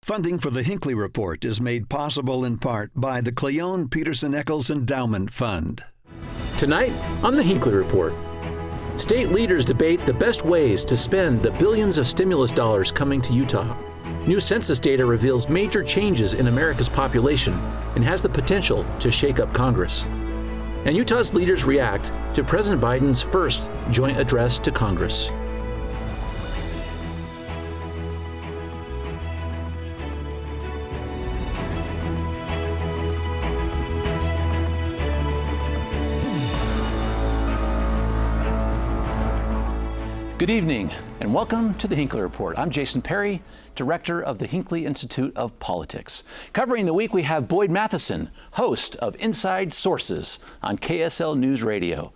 Funding for the Hinckley Report is made possible in part by the Cleone Peterson Eccles Endowment Fund. Tonight on the Hinckley Report, state leaders debate the best ways to spend the billions of stimulus dollars coming to Utah. New census data reveals major changes in America's population and has the potential to shake up Congress. And Utah's leaders react to President Biden's first joint address to Congress. Good evening, and welcome to the Hinckley Report. I'm Jason Perry, director of the Hinckley Institute of Politics. Covering the week, we have Boyd Matheson, host of Inside Sources on KSL NewsRadio,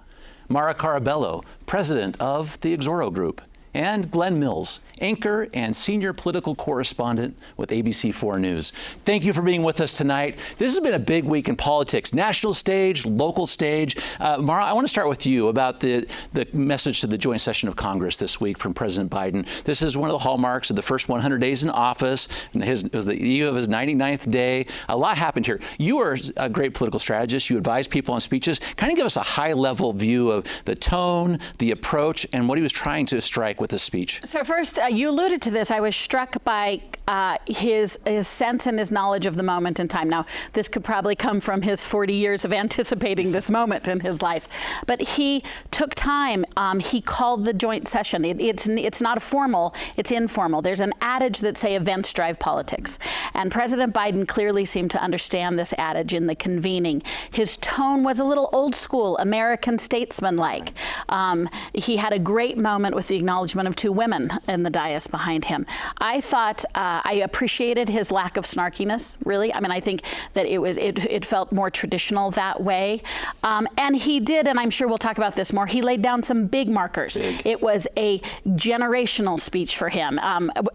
Maura Carabello, president of the Exoro Group, and Glen Mills, anchor and senior political correspondent with ABC4 News. Thank you for being with us tonight. This has been a big week in politics, national stage, local stage. Maura, I want to start with you about the message to the joint session of Congress this week from President Biden. This is one of the hallmarks of the first 100 days in office. And it was the eve of his 99th day. A lot happened here. You are a great political strategist. You advise people on speeches. Kind of give us a high-level view of the tone, the approach, and what he was trying to strike with this speech. So first, you alluded to this. I was struck by his sense and his knowledge of the moment in time. Now, this could probably come from his 40 years of anticipating this moment in his life. But he took time. He called the joint session. It's not formal, it's informal. There's an adage that say events drive politics. And President Biden clearly seemed to understand this adage in the convening. His tone was a little old school, American statesman-like. He had a great moment with the acknowledgement of two women in the dais behind him. I thought I appreciated his lack of snarkiness, really. I mean, I think that it felt more traditional that way. And he did, and I'm sure we'll talk about this more, he laid down some big markers. It was a generational speech for him.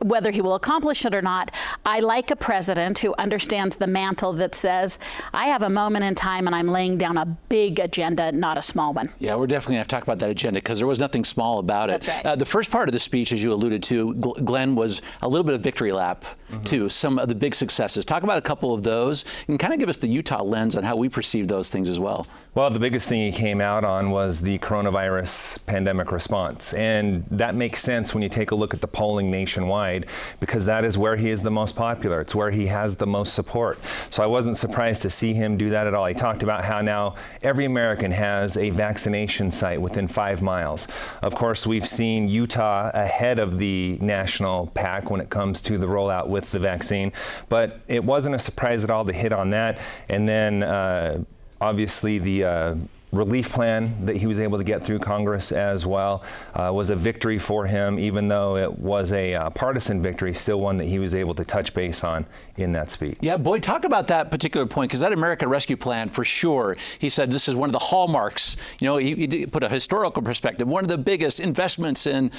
Whether he will accomplish it or not, I like a president who understands the mantle that says, I have a moment in time and I'm laying down a big agenda, not a small one. Yeah, we're definitely going to have to talk about that agenda because there was nothing small about it. That's right. The first part of the speech, as you alluded to, Glenn, was a little bit of victory lap to some of the big successes. Talk about a couple of those and kind of give us the Utah lens on how we perceive those things as well. Well, the biggest thing he came out on was the coronavirus pandemic response. And that makes sense when you take a look at the polling nationwide, because that is where he is the most popular. It's where he has the most support. So I wasn't surprised to see him do that at all. He talked about how now every American has a vaccination site within 5 miles. Of course, we've seen Utah ahead of the national pack when it comes to the rollout with the vaccine, but it wasn't a surprise at all to hit on that. And then obviously the relief plan that he was able to get through Congress as well was a victory for him, even though it was a partisan victory, still one that he was able to touch base on in that speech. Yeah, Boyd, talk about that particular point, because that American Rescue Plan, for sure, he said this is one of the hallmarks. You know, he put a historical perspective, one of the biggest investments in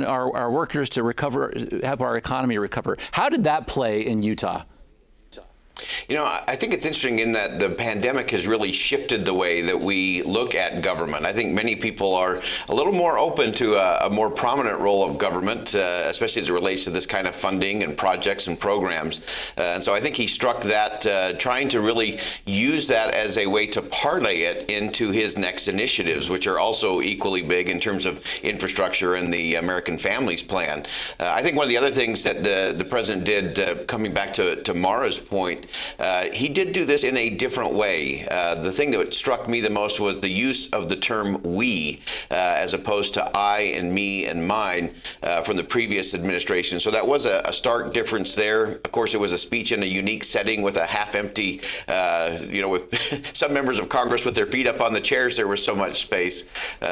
our workers to recover, have our economy recover. How did that play in Utah? You know, I think it's interesting in that the pandemic has really shifted the way that we look at government. I think many people are a little more open to a more prominent role of government, especially as it relates to this kind of funding and projects and programs. And so I think he struck that, trying to really use that as a way to parlay it into his next initiatives, which are also equally big in terms of infrastructure and the American Families Plan. I think one of the other things that the president did, coming back to Maura's point, he did do this in a different way. The thing that struck me the most was the use of the term we, as opposed to I and me and mine from the previous administration. So that was a stark difference there. Of course, it was a speech in a unique setting with a half-empty, with some members of Congress with their feet up on the chairs. There was so much space.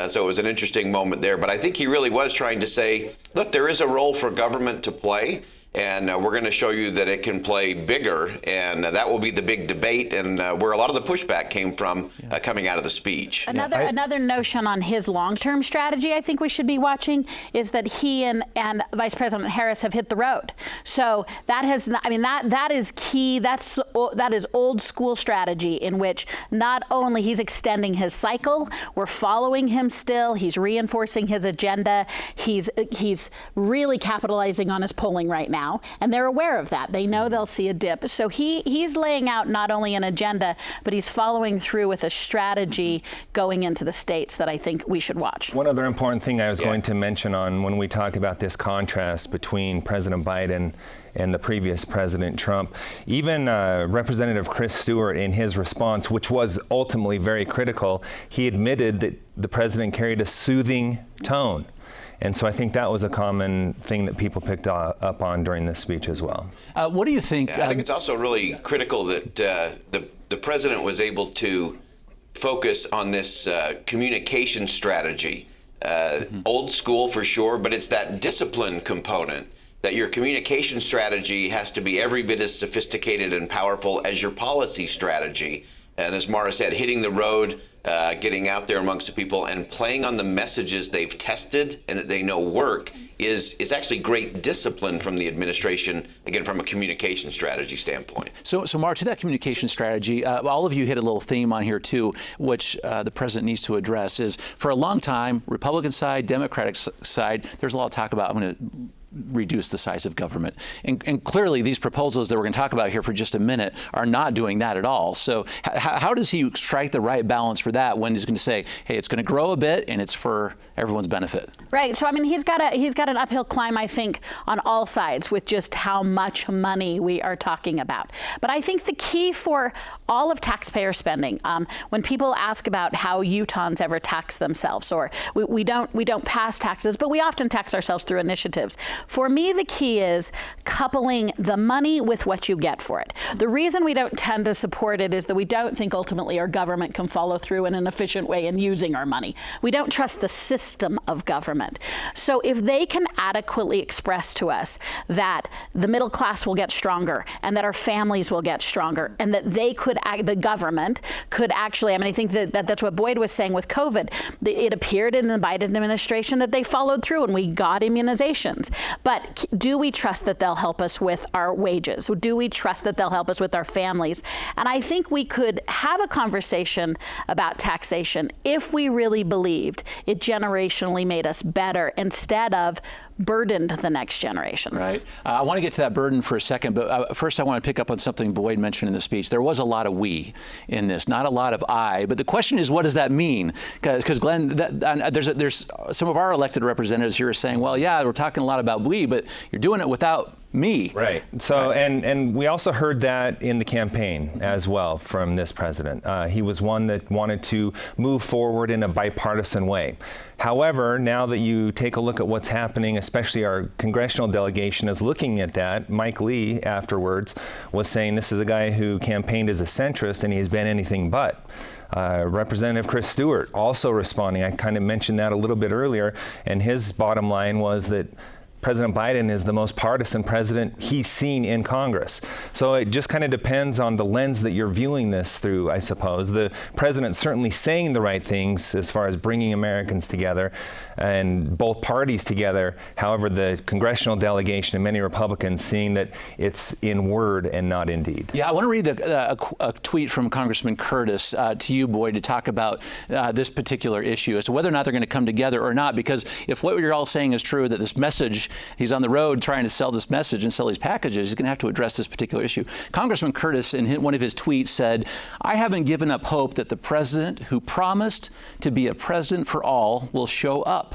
So it was an interesting moment there. But I think he really was trying to say, look, there is a role for government to play. And we're going to show you that it can play bigger, and that will be the big debate, and where a lot of the pushback came from coming out of the speech. Another notion on his long-term strategy I think we should be watching is that he and Vice President Harris have hit the road. So that has, that is key. That is old school strategy in which not only he's extending his cycle, we're following him still. He's reinforcing his agenda. He's really capitalizing on his polling right now. now, and they're aware of that. They know they'll see a dip. So he's laying out not only an agenda, but he's following through with a strategy going into the states that I think we should watch. One other important thing I was going to mention on when we talk about this contrast between President Biden and the previous President Trump, even Representative Chris Stewart, in his response, which was ultimately very critical, he admitted that the president carried a soothing tone. And so I think that was a common thing that people picked up on during this speech as well. What do you think? I think it's also really critical that the president was able to focus on this communication strategy. Old school for sure, but it's that discipline component, that your communication strategy has to be every bit as sophisticated and powerful as your policy strategy. And as Maura said, hitting the road, getting out there amongst the people and playing on the messages they've tested and that they know work is actually great discipline from the administration, again, from a communication strategy standpoint. So Maura, to that communication strategy, all of you hit a little theme on here too, which the president needs to address, is for a long time, Republican side, Democratic side, there's a lot of talk about, I'm going to reduce the size of government. And clearly these proposals that we're going to talk about here for just a minute are not doing that at all. So how does he strike the right balance for that when he's going to say, hey, it's going to grow a bit and it's for everyone's benefit? Right. So, I mean, he's got an uphill climb, I think, on all sides with just how much money we are talking about. But I think the key for all of taxpayer spending, when people ask about how Utahns ever tax themselves, or we don't pass taxes, but we often tax ourselves through initiatives. For me, the key is coupling the money with what you get for it. The reason we don't tend to support it is that we don't think ultimately our government can follow through in an efficient way in using our money. We don't trust the system of government. So if they can adequately express to us that the middle class will get stronger and that our families will get stronger and that they could, the government could actually, I mean, I think that's what Boyd was saying with COVID. It appeared in the Biden administration that they followed through and we got immunizations. But do we trust that they'll help us with our wages? Do we trust that they'll help us with our families? And I think we could have a conversation about taxation if we really believed it generationally made us better instead of burdened the next generation. Right. I want to get to that burden for a second, but first I want to pick up on something Boyd mentioned in the speech. There was a lot of we in this, not a lot of I. But the question is, what does that mean? Because Glenn, there's some of our elected representatives here are saying, well, yeah, we're talking a lot about we, but you're doing it without me. Right. So, and we also heard that in the campaign as well from this president. He was one that wanted to move forward in a bipartisan way. However, now that you take a look at what's happening, especially our congressional delegation is looking at that, Mike Lee afterwards was saying this is a guy who campaigned as a centrist and he's been anything but. Representative Chris Stewart also responding. I kind of mentioned that a little bit earlier, and his bottom line was that President Biden is the most partisan president he's seen in Congress. So it just kind of depends on the lens that you're viewing this through, I suppose. The president's certainly saying the right things as far as bringing Americans together and both parties together. However, the congressional delegation and many Republicans seeing that it's in word and not in deed. Yeah, I want to read a tweet from Congressman Curtis to you, Boyd, to talk about this particular issue as to whether or not they're going to come together or not. Because if what you're all saying is true, that this message, he's on the road trying to sell this message and sell these packages, he's going to have to address this particular issue. Congressman Curtis, in one of his tweets, said, "I haven't given up hope that the president who promised to be a president for all will show up.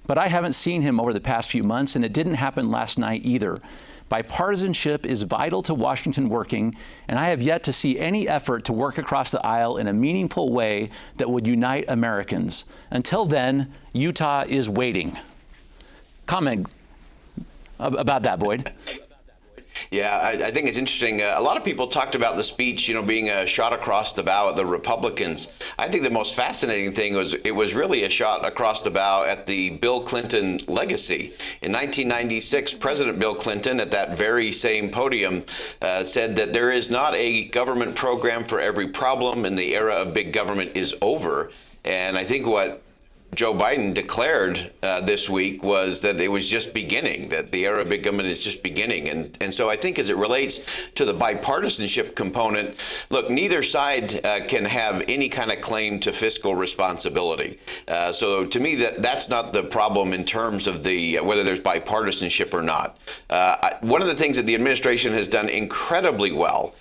But I haven't seen him over the past few months, and it didn't happen last night either. Bipartisanship is vital to Washington working, and I have yet to see any effort to work across the aisle in a meaningful way that would unite Americans. Until then, Utah is waiting." Comment about that, Boyd. Yeah, I think it's interesting. A lot of people talked about the speech, being a shot across the bow at the Republicans. I think the most fascinating thing was it was really a shot across the bow at the Bill Clinton legacy. In 1996, President Bill Clinton, at that very same podium, said that there is not a government program for every problem and the era of big government is over. And I think what Joe Biden declared this week was that it was just beginning, that the era of big government is just beginning. And so I think as it relates to the bipartisanship component, look, neither side can have any kind of claim to fiscal responsibility. So to me, that's not the problem in terms of the whether there's bipartisanship or not. One of the things that the administration has done incredibly well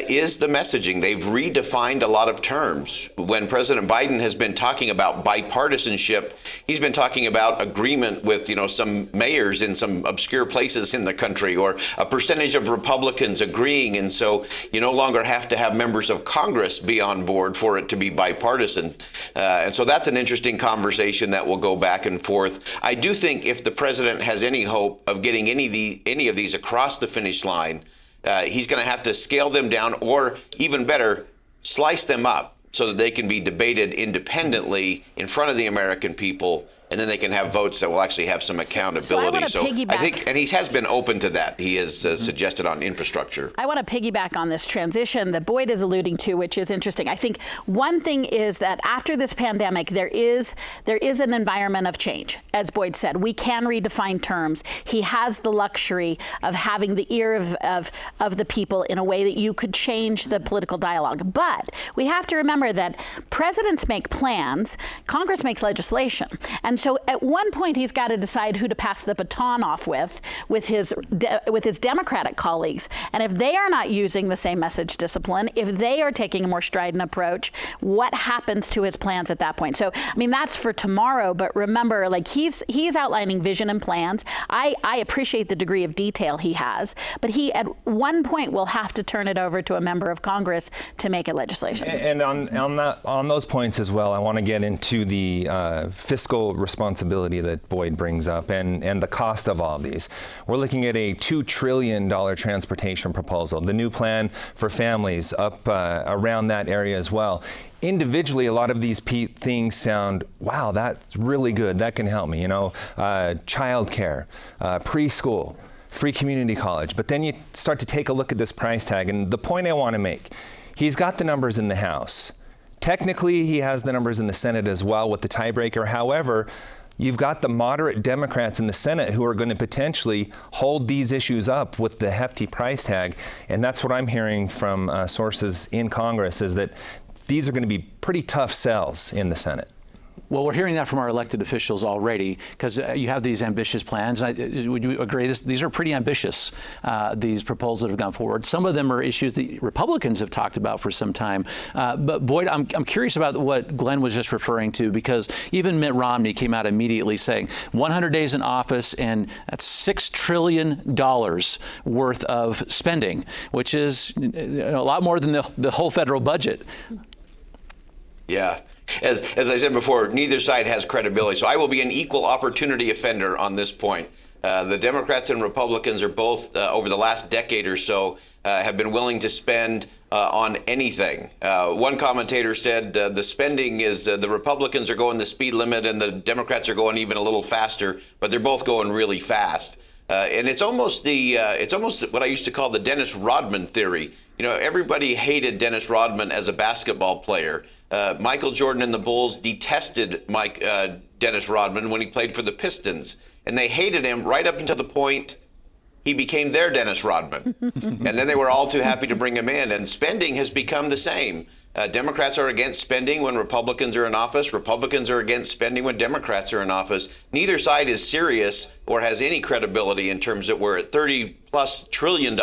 is the messaging. They've redefined a lot of terms. When President Biden has been talking about bipartisanship, he's been talking about agreement with, some mayors in some obscure places in the country, or a percentage of Republicans agreeing. And so you no longer have to have members of Congress be on board for it to be bipartisan. And so that's an interesting conversation that will go back and forth. I do think if the president has any hope of getting any of these across the finish line, he's going to have to scale them down, or even better, slice them up so that they can be debated independently in front of the American people, and then they can have votes that will actually have some accountability. So I think, and he has been open to that. He has suggested on infrastructure. I want to piggyback on this transition that Boyd is alluding to, which is interesting. I think one thing is that after this pandemic, there is an environment of change. As Boyd said, we can redefine terms. He has the luxury of having the ear of the people in a way that you could change the political dialogue. But we have to remember that presidents make plans, Congress makes legislation. And so at one point, he's got to decide who to pass the baton off with his Democratic colleagues. And if they are not using the same message discipline, if they are taking a more strident approach, what happens to his plans at that point? So, I mean, that's for tomorrow. But remember, like he's outlining vision and plans. I appreciate the degree of detail he has, but he at one point will have to turn it over to a member of Congress to make it legislation. And on those points as well, I want to get into the fiscal responsibility that Boyd brings up and the cost of all these. We're looking at a $2 trillion transportation proposal, the new plan for families up around that area as well. Individually, a lot of these things sound, wow, that's really good. That can help me, childcare, preschool, free community college. But then you start to take a look at this price tag. And the point I want to make, he's got the numbers in the House. Technically, he has the numbers in the Senate as well with the tiebreaker. However, you've got the moderate Democrats in the Senate who are going to potentially hold these issues up with the hefty price tag. And that's what I'm hearing from sources in Congress, is that these are going to be pretty tough sells in the Senate. Well, we're hearing that from our elected officials already, because you have these ambitious plans. Would you agree these are pretty ambitious, these proposals that have gone forward? Some of them are issues that Republicans have talked about for some time. But Boyd, I'm curious about what Glenn was just referring to, because even Mitt Romney came out immediately saying 100 days in office, and that's $6 trillion worth of spending, which is a lot more than the whole federal budget. Yeah. As I said before, neither side has credibility. So I will be an equal opportunity offender on this point. The Democrats and Republicans are both, over the last decade or so, have been willing to spend on anything. One commentator said the spending is the Republicans are going the speed limit and the Democrats are going even a little faster, but they're both going really fast. And it's almost what I used to call the Dennis Rodman theory. Everybody hated Dennis Rodman as a basketball player. Michael Jordan and the Bulls detested Dennis Rodman when he played for the Pistons, and they hated him right up until the point he became their Dennis Rodman. And then they were all too happy to bring him in, and spending has become the same. Democrats are against spending when Republicans are in office. Republicans are against spending when Democrats are in office. Neither side is serious or has any credibility in terms that we're at $30+ trillion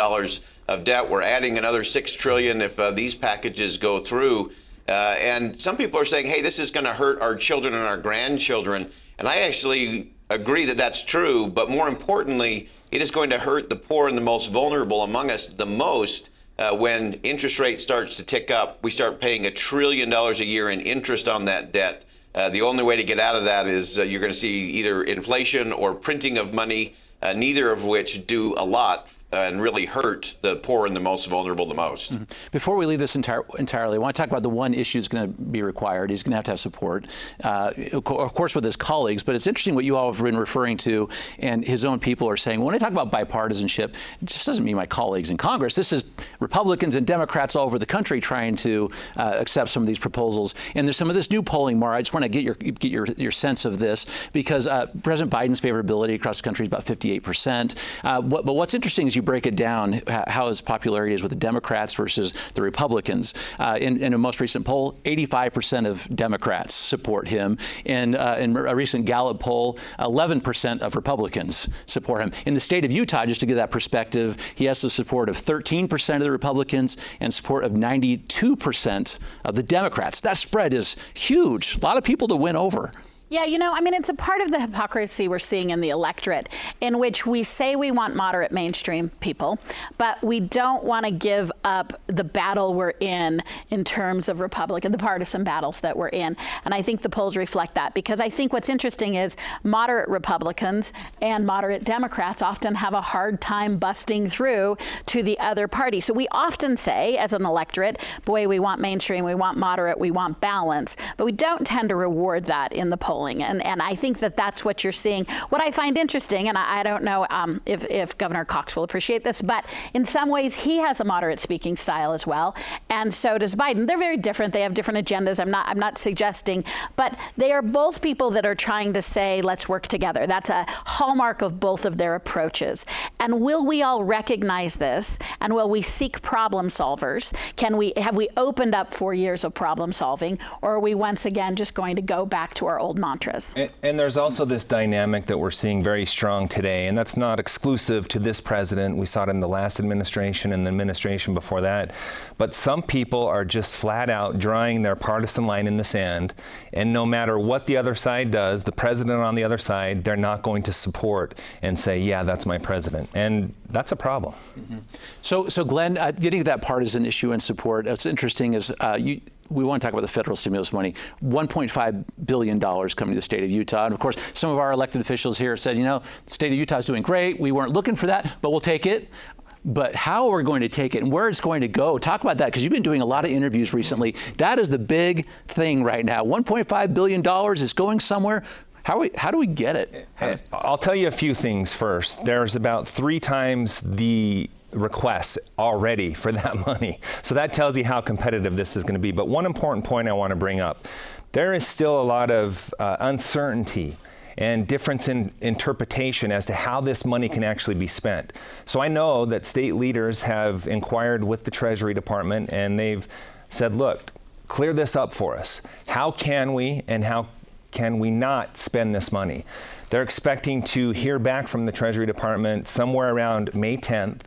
of debt. We're adding another $6 trillion if these packages go through. And some people are saying, hey, this is going to hurt our children and our grandchildren. And I actually agree that that's true. But more importantly, it is going to hurt the poor and the most vulnerable among us the most. When interest rate starts to tick up, we start paying $1 trillion a year in interest on that debt. The only way to get out of that is you're going to see either inflation or printing of money, neither of which do a lot and really hurt the poor and the most vulnerable the most. Mm-hmm. Before we leave this entirely, I want to talk about the one issue that's going to be required. He's going to have support, of course, with his colleagues. But it's interesting what you all have been referring to, and his own people are saying, when I talk about bipartisanship, it just doesn't mean my colleagues in Congress. This is Republicans and Democrats all over the country trying to accept some of these proposals. And there's some of this new polling, Maura. I just want to get your sense of this, because President Biden's favorability across the country is about 58%. But what's interesting is you break it down, how his popularity is with the Democrats versus the Republicans. In a most recent poll, 85% of Democrats support him. In a recent Gallup poll, 11% of Republicans support him. In the state of Utah, just to give that perspective, he has the support of 13% of the Republicans and support of 92% of the Democrats. That spread is huge. A lot of people to win over. Yeah, it's a part of the hypocrisy we're seeing in the electorate, in which we say we want moderate mainstream people, but we don't want to give up the battle we're in terms of the partisan battles that we're in. And I think the polls reflect that, because I think what's interesting is moderate Republicans and moderate Democrats often have a hard time busting through to the other party. So we often say, as an electorate, boy, we want mainstream, we want moderate, we want balance, but we don't tend to reward that in the polling. And I think that's what you're seeing. What I find interesting, and I don't know if Governor Cox will appreciate this, but in some ways he has a moderate speaking style as well, and so does Biden. They're very different. They have different agendas. I'm not suggesting, but they are both people that are trying to say, let's work together. That's a hallmark of both of their approaches. And will we all recognize this? And will we seek problem solvers? Have we opened up 4 years of problem solving, or are we once again just going to go back to our old mantras? And there's also this dynamic that we're seeing very strong today, and that's not exclusive to this president. We saw it in the last administration and the administration before that. But some people are just flat out drawing their partisan line in the sand, and no matter what the other side does, the president on the other side, they're not going to support and say, yeah, that's my president. And that's a problem. Mm-hmm. So Glenn, getting to that partisan issue and support, what's interesting is we want to talk about the federal stimulus money, $1.5 billion coming to the state of Utah. And of course, some of our elected officials here said, the state of Utah is doing great. We weren't looking for that, but we'll take it. But how are we going to take it and where it's going to go? Talk about that, because you've been doing a lot of interviews recently. That is the big thing right now. $1.5 billion is going somewhere. How do we get it? I'll tell you a few things first. There's about 3 times the requests already for that money. So that tells you how competitive this is going to be. But one important point I want to bring up, there is still a lot of uncertainty and difference in interpretation as to how this money can actually be spent. So I know that state leaders have inquired with the Treasury Department, and they've said, look, clear this up for us. How can we and how can we not spend this money? They're expecting to hear back from the Treasury Department somewhere around May 10th.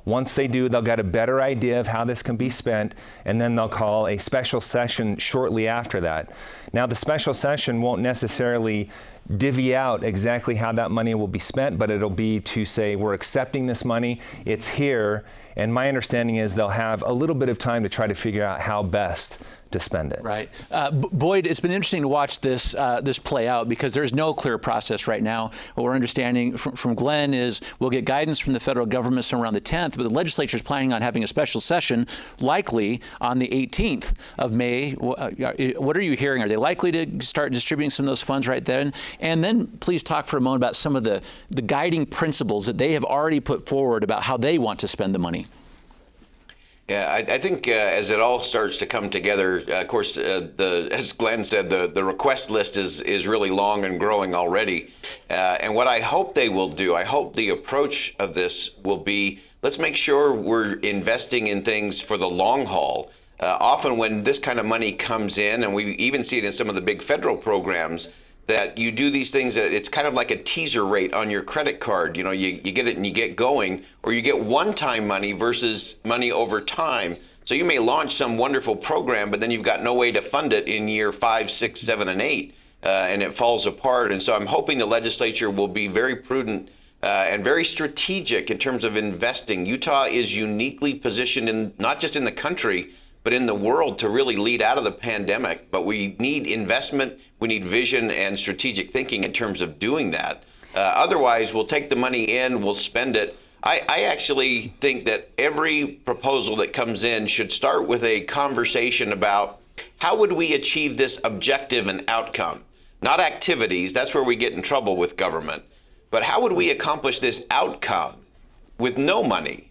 Once they do, they'll get a better idea of how this can be spent, and then they'll call a special session shortly after that. Now, the special session won't necessarily divvy out exactly how that money will be spent, but it'll be to say, we're accepting this money, it's here, and my understanding is they'll have a little bit of time to try to figure out how best to spend it. Right. Boyd, it's been interesting to watch this play out, because there's no clear process right now. What we're understanding from Glenn is we'll get guidance from the federal government somewhere around the 10th, but the legislature is planning on having a special session likely on the 18th of May. What are you hearing? Are they likely to start distributing some of those funds right then? And then please talk for a moment about some of the guiding principles that they have already put forward about how they want to spend the money. Yeah, I think as it all starts to come together, of course, as Glenn said, the request list is really long and growing already. And what I hope they will do, I hope the approach of this will be, let's make sure we're investing in things for the long haul. Often when this kind of money comes in, and we even see it in some of the big federal programs, that you do these things that it's kind of like a teaser rate on your credit card. You get it and you get going, or you get one-time money versus money over time. So you may launch some wonderful program, but then you've got no way to fund it in year 5, 6, 7, and 8, and it falls apart. And so I'm hoping the legislature will be very prudent and very strategic in terms of investing. Utah is uniquely positioned in not just in the country, but in the world to really lead out of the pandemic. But we need investment, we need vision and strategic thinking in terms of doing that. Otherwise, we'll take the money in, we'll spend it. I actually think that every proposal that comes in should start with a conversation about how would we achieve this objective and outcome? Not activities, that's where we get in trouble with government. But how would we accomplish this outcome with no money?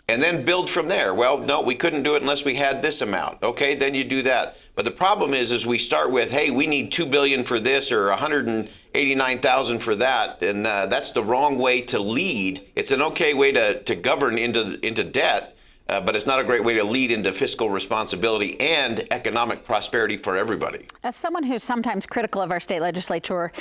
and then build from there. Well, no, we couldn't do it unless we had this amount. Okay, then you do that. But the problem is we start with, hey, we need $2 billion for this or $189,000 for that, and that's the wrong way to lead. It's an okay way to govern into debt. But it's not a great way to lead into fiscal responsibility and economic prosperity for everybody. As someone who's sometimes critical of our state legislature,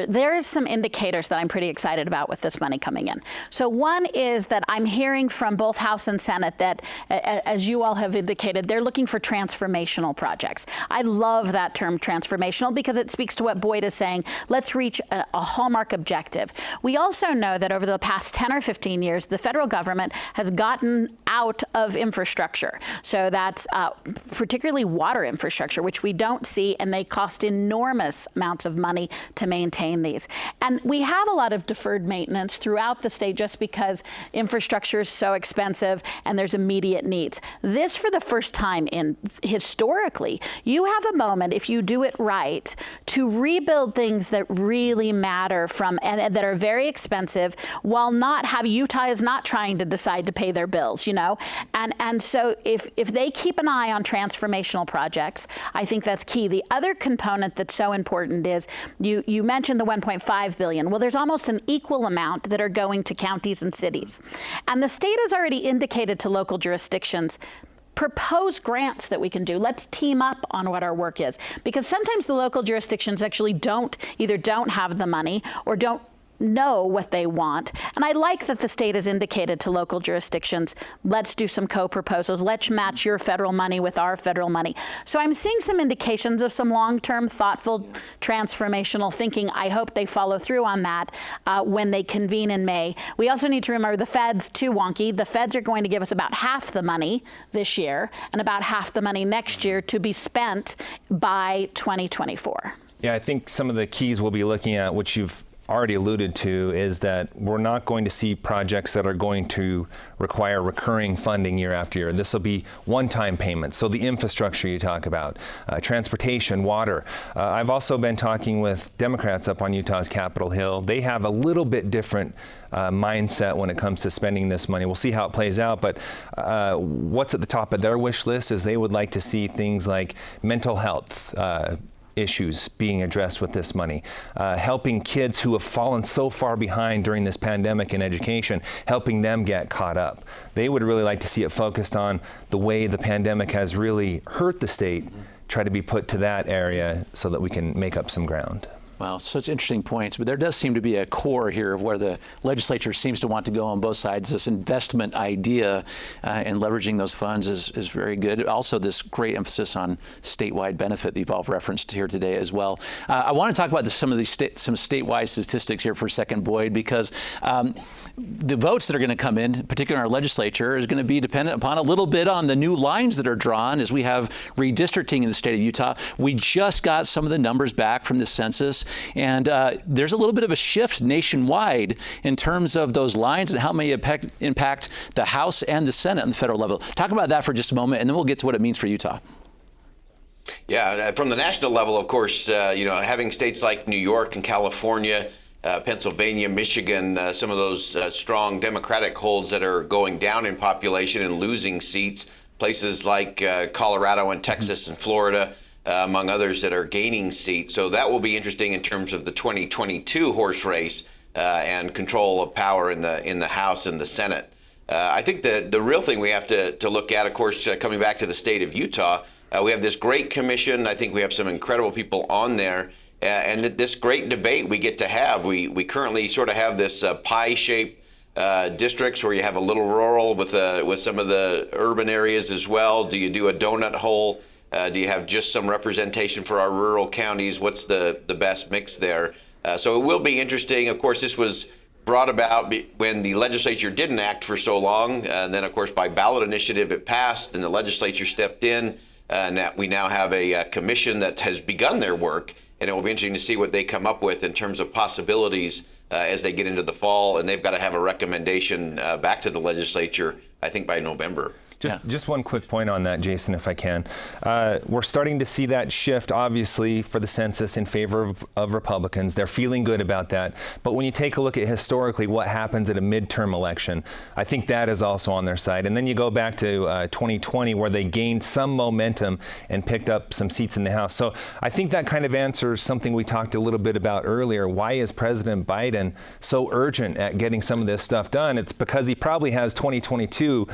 there is some indicators that I'm pretty excited about with this money coming in. So one is that I'm hearing from both House and Senate that, as you all have indicated, they're looking for transformational projects. I love that term transformational because it speaks to what Boyd is saying. Let's reach a hallmark objective. We also know that over the past 10 or 15 years, the federal government has gotten out of infrastructure. So that's particularly water infrastructure, which we don't see, and they cost enormous amounts of money to maintain these. And we have a lot of deferred maintenance throughout the state just because infrastructure is so expensive and there's immediate needs. This, for the first time historically, you have a moment, if you do it right, to rebuild things that really matter and that are very expensive, while Utah is not trying to decide to pay their bills, And so if they keep an eye on transformational projects, I think that's key. The other component that's so important is you mentioned the $1.5 billion. Well, there's almost an equal amount that are going to counties and cities. And the state has already indicated to local jurisdictions, propose grants that we can do. Let's team up on what our work is. Because sometimes the local jurisdictions actually either don't have the money or don't know what they want. And I like that the state has indicated to local jurisdictions, let's do some co-proposals. Let's match your federal money with our federal money. So I'm seeing some indications of some long-term, thoughtful, transformational thinking. I hope they follow through on that when they convene in May. We also need to remember the feds, too, wonky. The feds are going to give us about half the money this year and about half the money next year to be spent by 2024. Yeah, I think some of the keys we'll be looking at, which you've already alluded to, is that we're not going to see projects that are going to require recurring funding year after year. This will be one-time payments. So the infrastructure you talk about, transportation, water. I've also been talking with Democrats up on Utah's Capitol Hill. They have a little bit different mindset when it comes to spending this money. We'll see how it plays out, but what's at the top of their wish list is they would like to see things like mental health issues being addressed with this money, helping kids who have fallen so far behind during this pandemic in education, helping them get caught up. They would really like to see it focused on the way the pandemic has really hurt the state, try to be put to that area so that we can make up some ground. Well, such interesting points, but there does seem to be a core here of where the legislature seems to want to go on both sides. This investment idea and leveraging those funds is very good. Also, this great emphasis on statewide benefit that you've all referenced here today as well. I want to talk about some of these some statewide statistics here for a second, Boyd, because the votes that are going to come in, particularly in our legislature, is going to be dependent upon a little bit on the new lines that are drawn as we have redistricting in the state of Utah. We just got some of the numbers back from the census. And there's a little bit of a shift nationwide in terms of those lines and how may impact the House and the Senate on the federal level. Talk about that for just a moment, and then we'll get to what it means for Utah. Yeah, from the national level, of course, having states like New York and California, Pennsylvania, Michigan, some of those strong Democratic holds that are going down in population and losing seats, places like Colorado and Texas and Florida, among others that are gaining seats. So that will be interesting in terms of the 2022 horse race and control of power in the House and the Senate. I think the real thing we have to look at, of course, coming back to the state of Utah, we have this great commission. I think we have some incredible people on there. And this great debate we get to have. We currently sort of have this pie-shaped districts where you have a little rural with some of the urban areas as well. Do you do a donut hole? Do you have just some representation for our rural counties? What's the best mix there? So it will be interesting. Of course, this was brought about when the legislature didn't act for so long. And then, of course, by ballot initiative, it passed and the legislature stepped in. And that we now have a commission that has begun their work. And it will be interesting to see what they come up with in terms of possibilities as they get into the fall. And they've got to have a recommendation back to the legislature, I think, by November. Just one quick point on that, Jason, if I can. We're starting to see that shift, obviously, for the census in favor of Republicans. They're feeling good about that. But when you take a look at historically what happens at a midterm election, I think that is also on their side. And then you go back to 2020, where they gained some momentum and picked up some seats in the House. So I think that kind of answers something we talked a little bit about earlier. Why is President Biden so urgent at getting some of this stuff done? It's because he probably has 2022,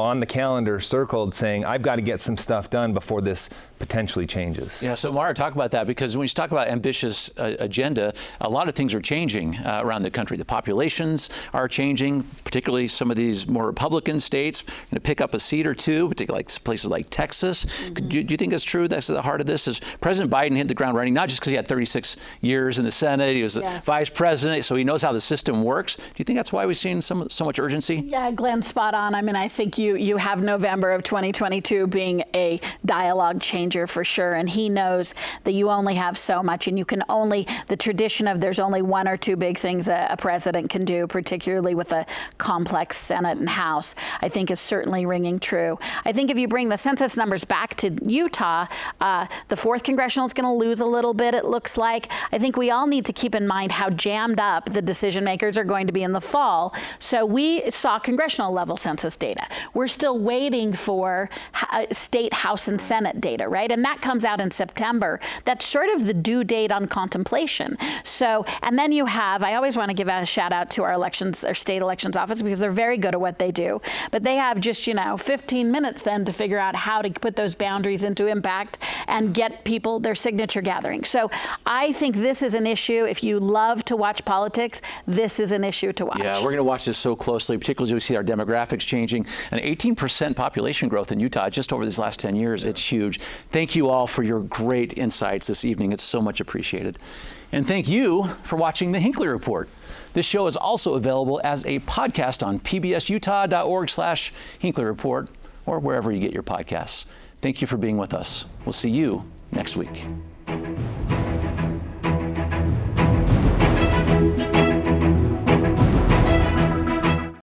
on the calendar circled, saying, I've got to get some stuff done before this potentially changes. Yeah, so Maura, talk about that, because when you talk about ambitious agenda, a lot of things are changing around the country. The populations are changing, particularly some of these more Republican states going to pick up a seat or two, particularly like places like Texas. Mm-hmm. Do you think that's true? That's at the heart of this? Is President Biden hit the ground running, not just because he had 36 years in the Senate, he was vice president, so he knows how the system works. Do you think that's why we've seen so much urgency? Yeah, Glenn, spot on. I mean, I think you have November of 2022 being a dialogue changer for sure, and he knows that you only have so much, and you can only, the tradition of there's only one or two big things a president can do, particularly with a complex Senate and House, I think is certainly ringing true. I think if you bring the census numbers back to Utah, the 4th Congressional is going to lose a little bit, it looks like. I think we all need to keep in mind how jammed up the decision makers are going to be in the fall. So we saw congressional level census data. We're still waiting for state, House, and Senate data, right? And that comes out in September. That's sort of the due date on contemplation. So, and then you have, I always want to give a shout out to our state elections office, because they're very good at what they do. But they have just, 15 minutes then to figure out how to put those boundaries into impact and get people their signature gathering. So I think this is an issue. If you love to watch politics, this is an issue to watch. Yeah, we're going to watch this so closely, particularly as we see our demographics changing. An 18% population growth in Utah just over these last 10 years. It's huge. Thank you all for your great insights this evening. It's so much appreciated. And thank you for watching the Hinckley Report. This show is also available as a podcast on pbsutah.org/Hinckley Report, or wherever you get your podcasts. Thank you for being with us. We'll see you next week.